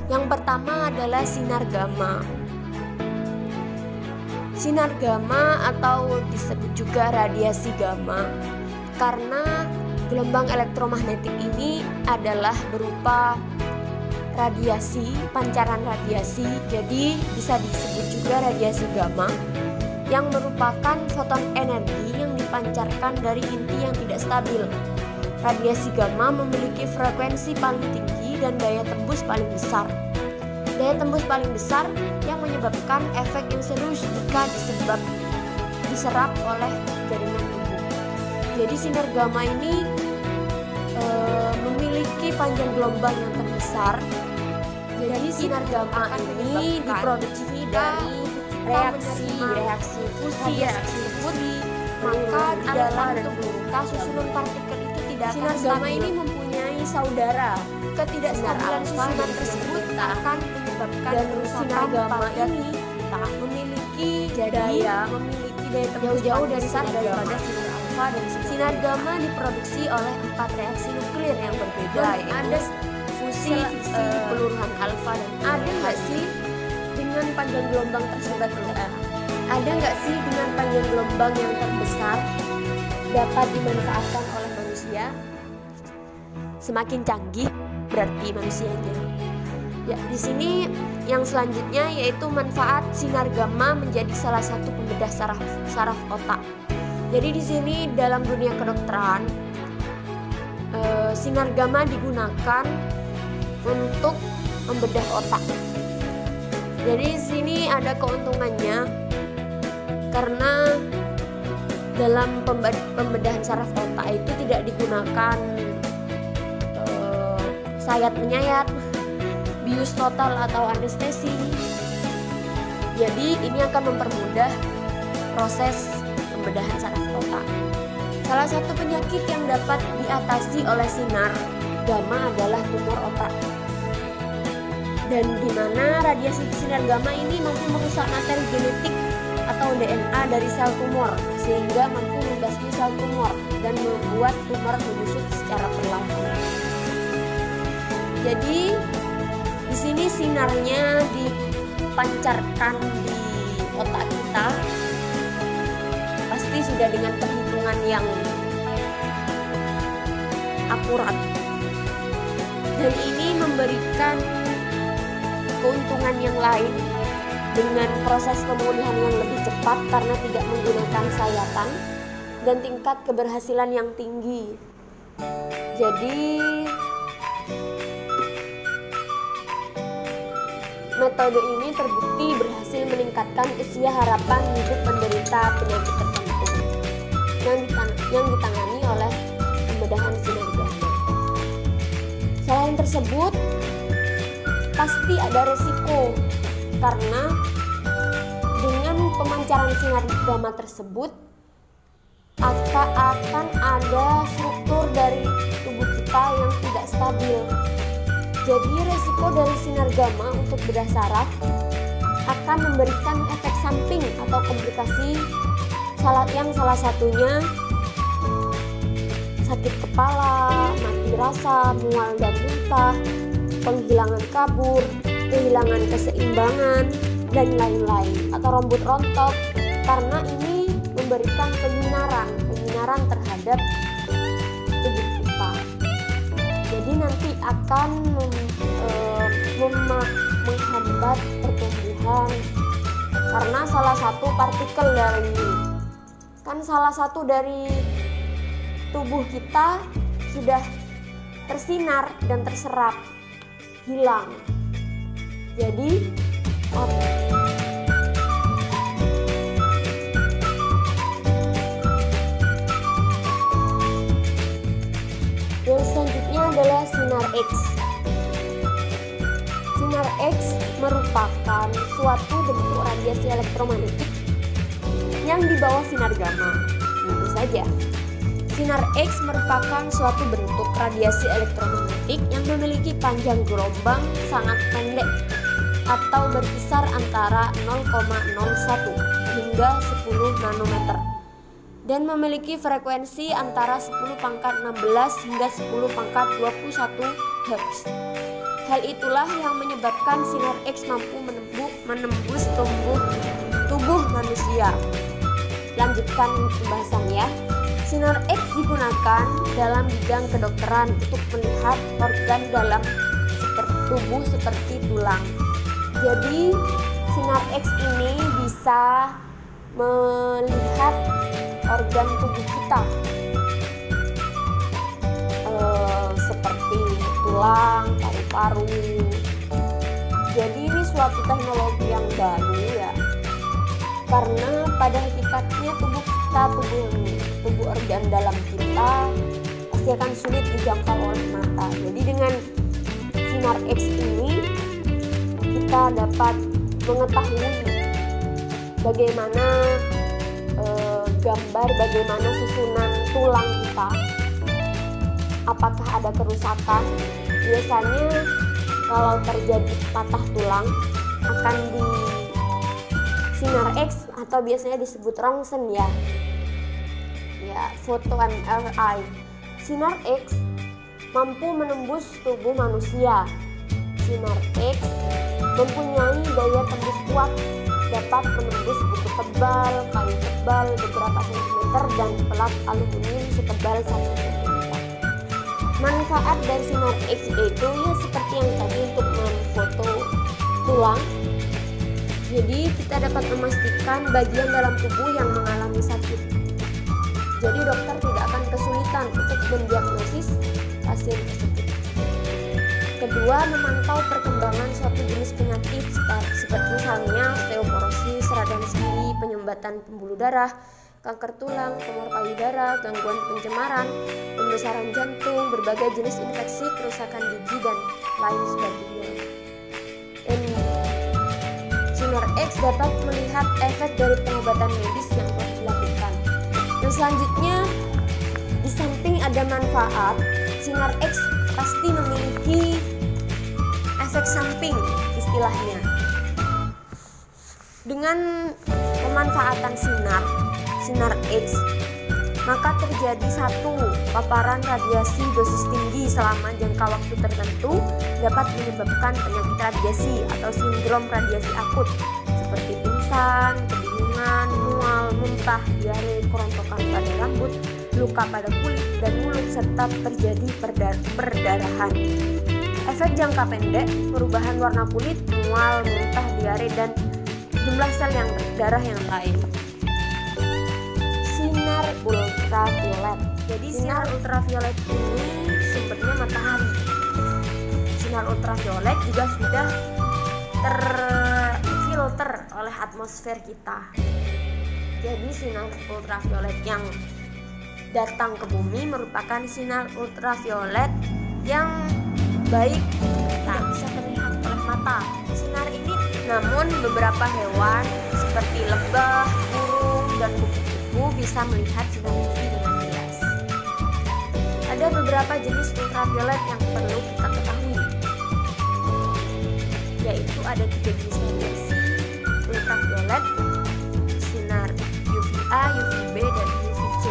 Yang pertama adalah sinar gamma. Sinar gamma atau disebut juga radiasi gamma, karena gelombang elektromagnetik ini adalah berupa radiasi, pancaran radiasi, jadi bisa disebut juga radiasi gamma, yang merupakan foton energi yang dipancarkan dari inti yang tidak stabil. Radiasi gamma memiliki frekuensi paling tinggi dan daya tembus paling besar. Daya tembus paling besar yang menyebabkan efek yang serius jika diserap oleh jaringan tubuh. Jadi sinar gamma ini memiliki panjang gelombang yang terbesar. Jadi sinar gamma ini diproduksi dari reaksi fusi, maka di dalam tubuh kita susunan partikel itu tidak akan stabil. Sinar gamma ini mempunyai saudara. Ketidakstabilan susunan tersebut akan menyebabkan sinar gamma ini memiliki daya tembus jauh dari besar daripada sinar alfa dan sinar gamma diproduksi oleh 4 reaksi nuklir yang berbeda, yaitu fusi, fisi, peluruhan alfa dan ada nggak sih dengan panjang gelombang tersebut? Ada nggak sih dengan panjang gelombang yang terbesar dapat dimanfaatkan oleh manusia? Semakin canggih berarti manusianya. Ya, di sini yang selanjutnya yaitu manfaat sinar gamma menjadi salah satu pembedah saraf otak. Jadi di sini dalam dunia kedokteran sinar gamma digunakan untuk membedah otak. Jadi di sini ada keuntungannya karena dalam pembedahan saraf otak itu tidak digunakan sayat menyayat, bius total atau anestesi. Jadi ini akan mempermudah proses pembedahan saraf otak. Salah satu penyakit yang dapat diatasi oleh sinar gamma adalah tumor otak. Dan di mana radiasi sinar gamma ini mampu merusak materi genetik atau DNA dari sel tumor sehingga mampu membasmi sel tumor dan membuat tumor menyusut secara perlahan. Jadi di sini sinarnya dipancarkan di otak kita, pasti sudah dengan perhitungan yang akurat. Dan ini memberikan keuntungan yang lain dengan proses pemulihan yang lebih cepat karena tidak menggunakan sayatan dan tingkat keberhasilan yang tinggi. Jadi metode ini terbukti berhasil meningkatkan usia harapan hidup penderita penyakit tertentu yang ditangani oleh pembedahan sinar gamma. Selain tersebut, pasti ada resiko karena dengan pemancaran sinar gamma tersebut akan ada struktur dari tubuh kita yang tidak stabil. Jadi resiko dari sinar gamma untuk bedah saraf akan memberikan efek samping atau komplikasi yang salah satunya sakit kepala, mati rasa, mual dan muntah, penghilangan kabur, kehilangan keseimbangan, dan lain-lain, atau rambut rontok, karena ini memberikan penyinaran terhadap tubuh kita. Jadi nanti akan menghambat pertumbuhan karena salah satu dari tubuh kita sudah tersinar dan terserap, hilang. Jadi yang selanjutnya adalah sinar X. Sinar X merupakan suatu bentuk radiasi elektromagnetik yang di bawah sinar gamma. Tentu saja, sinar X merupakan suatu bentuk radiasi elektromagnetik yang memiliki panjang gelombang sangat pendek atau berkisar antara 0,01 hingga 10 nanometer. dan memiliki frekuensi antara 10 pangkat 16 hingga 10 pangkat 21 Hz. Hal itulah yang menyebabkan sinar X mampu menembus tubuh manusia. Lanjutkan pembahasannya. Sinar X digunakan dalam bidang kedokteran untuk melihat organ dalam tubuh seperti tulang. Jadi sinar X ini bisa melihat organ tubuh kita seperti tulang, paru-paru. Jadi ini suatu teknologi yang baru ya, karena pada hakikatnya tubuh organ dalam kita pasti akan sulit dijangkau oleh mata. Jadi dengan sinar X ini kita dapat mengetahui bagaimana gambar bagaimana susunan tulang kita, apakah ada kerusakan. Biasanya kalau terjadi patah tulang akan di sinar X atau biasanya disebut rongsen ya, foto MRI. Sinar X mampu menembus tubuh manusia. Sinar X mempunyai daya tembus kuat, dapat menembus buku tebal, kayu tebal beberapa sentimeter, dan pelat aluminium setebal 1 cm. Manfaat dari sinar X itu ya seperti yang tadi untuk memfoto tulang. Jadi kita dapat memastikan bagian dalam tubuh yang mengalami sakit. Jadi dokter tidak akan kesulitan untuk mendiagnosis pasien tersebut. Kedua, memantau perkembangan suatu jenis penyakit seperti misalnya osteoporosis, radang sendi, penyumbatan pembuluh darah, kanker tulang, tumor payudara, gangguan pencemaran, pembesaran jantung, berbagai jenis infeksi, kerusakan gigi, dan lain sebagainya. Dan sinar X dapat melihat efek dari pengobatan medis yang telah dilakukan. Dan selanjutnya, di samping ada manfaat, sinar X pasti memiliki efek samping istilahnya. Dengan pemanfaatan sinar X, maka terjadi satu, paparan radiasi dosis tinggi selama jangka waktu tertentu dapat menyebabkan penyakit radiasi atau sindrom radiasi akut seperti pingsan, kebingungan, mual, muntah, diare, kerontokan pada rambut, luka pada kulit dan mulut, serta terjadi perdarahan. Efek jangka pendek, perubahan warna kulit, mual, muntah, diare, dan jumlah sel yang darah yang lain. Sinar ultraviolet. Jadi sinar ultraviolet ini sumbernya matahari. Sinar ultraviolet juga sudah terfilter oleh atmosfer kita. Jadi sinar ultraviolet yang datang ke bumi merupakan sinar ultraviolet yang baik, tak bisa terlihat oleh mata. Sinar ini namun beberapa hewan seperti lebah, burung, dan kupu-kupu bisa melihat sinar UV dengan jelas. Ada beberapa jenis ultraviolet yang perlu kita ketahui, yaitu ada 3 jenis radiasi ultraviolet: sinar UVA, UVB, dan UVC.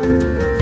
wabarakatuh.